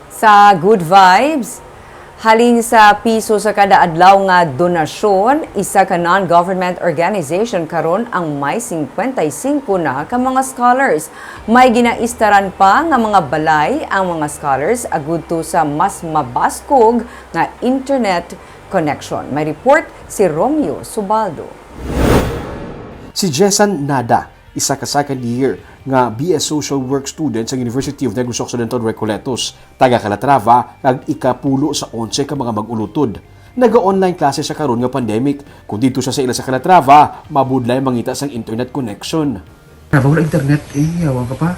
Sa Good Vibes, halin sa piso sa kada adlaw nga donasyon, isa ka non-government organization karon ang may 55 na ka mga scholars. May ginaistaran pa nga mga balay ang mga scholars agud to sa mas mabaskog nga internet connection. May report si Romeo Subaldo. Si Jessan Nada, isa ka second year nga BS Social Work student sa University of Negros Occidental Recoletos, taga Calatrava, kag ikapulo sa 11 ka mga mag-ulutod. Naga-online klase sa karon nga pandemic, kung dito siya sa ila sa Calatrava, mabudlay mangita sang internet connection. Wala internet yawa ka pa?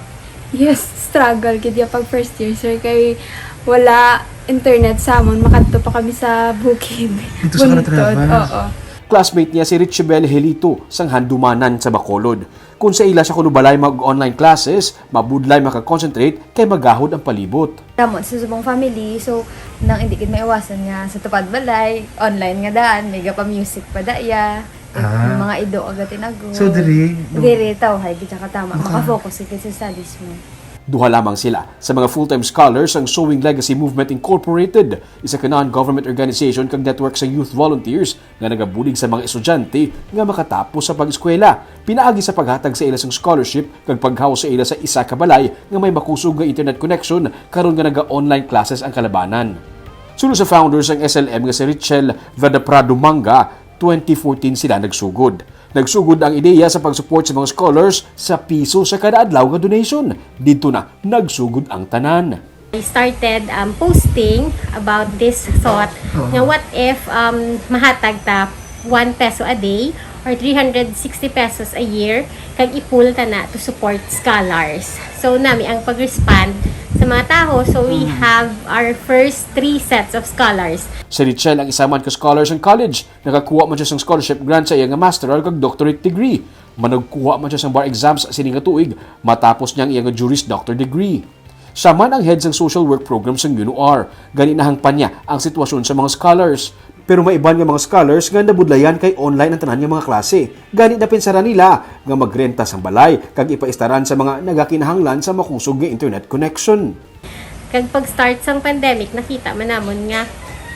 Yes, struggle kaya pag first year, sir, kay wala internet sa amon, makadto pa kami sa bukid. Dito sa Calatrava? Oo. Classmate niya si Richibel Helito sang Handumanan sa Bacolod. Kung sa ila siya kunubalay mag-online classes, mabudlay makakonsentrate kay magahod ang palibot. Ramon sa subong family, so nang hindi gid maiwasan nga sa tupad balay, online nga daan, may pa music pa daya. Yung mga ido agad tinago. So diri tawhay gid ka tama, maka-focus gid sa studies mo. Duha lamang sila sa mga full-time scholars ang Sowing Legacy Movement Incorporated, isa ka non-government organization kag network sa youth volunteers nga nagabulig sa mga estudyante nga makatapos sa pag-eskwela. Pinaagi sa paghatag sa ila sang scholarship kag paghaw sa ila sa isa ka balay nga may makusog nga internet connection karon nga naga-online classes ang kalabanan. Sunod sa founders ang SLM nga si Richel Vadaprado Manga, 2014 sila nagsugod. Nagsugod ang ideya sa pag-support sa mga scholars sa piso sa kada adlaw nga donation. Dito na nagsugod ang tanan. I started posting about this thought nga what if mahatag ta 1 peso a day or 360 pesos a year kag ipul ta na to support scholars. So nami ang pag-respond sa mga tao. So we have our first 3 sets of scholars. Si Richel ang isa man ka scholars ng college. Nakakuha man siya sang scholarship grant sa iya nga masteral kag doctorate degree. Managkuha man siya sang bar exams sini nga tuig matapos niya ang iya nga Juris Doctor degree. Siya man ang head sang social work program sang UNOR. Gani nahangpan niya ang sitwasyon sa mga scholars. Pero may iban nga mga scholars nga nabudlayan kay online ang tanan nga mga klase. Gani na pinsaran nila nga magrenta sang balay kag ipaistaran sa mga nagakinahanglan sa makusog nga internet connection. Kag pag-start sang pandemic, nakita man namon nga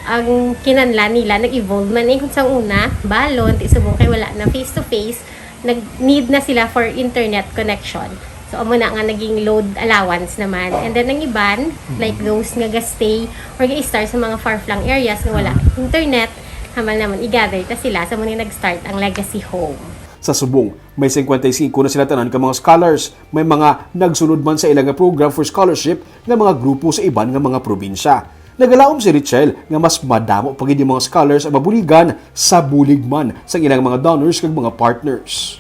ang kinanlan nila nag-evolve man kung sa una, balon, subong kay wala na face-to-face, nag-need na sila for internet connection. So, amo na nga naging load allowance naman. And then, ang iban, like those nga stay or ga-start sa mga far-flung areas nga wala internet, hamal naman, i-gather ta sila sa muna nag-start ang legacy home. Sa Subong, may 55 na sila tanan ka mga scholars. May mga nagsunod man sa ilang nga program for scholarship nga mga grupo sa iban nga mga probinsya. Nagalaom si Richel nga mas madamo pagid yung mga scholars ang mabuligan sa buligman sa ilang mga donors kag mga partners.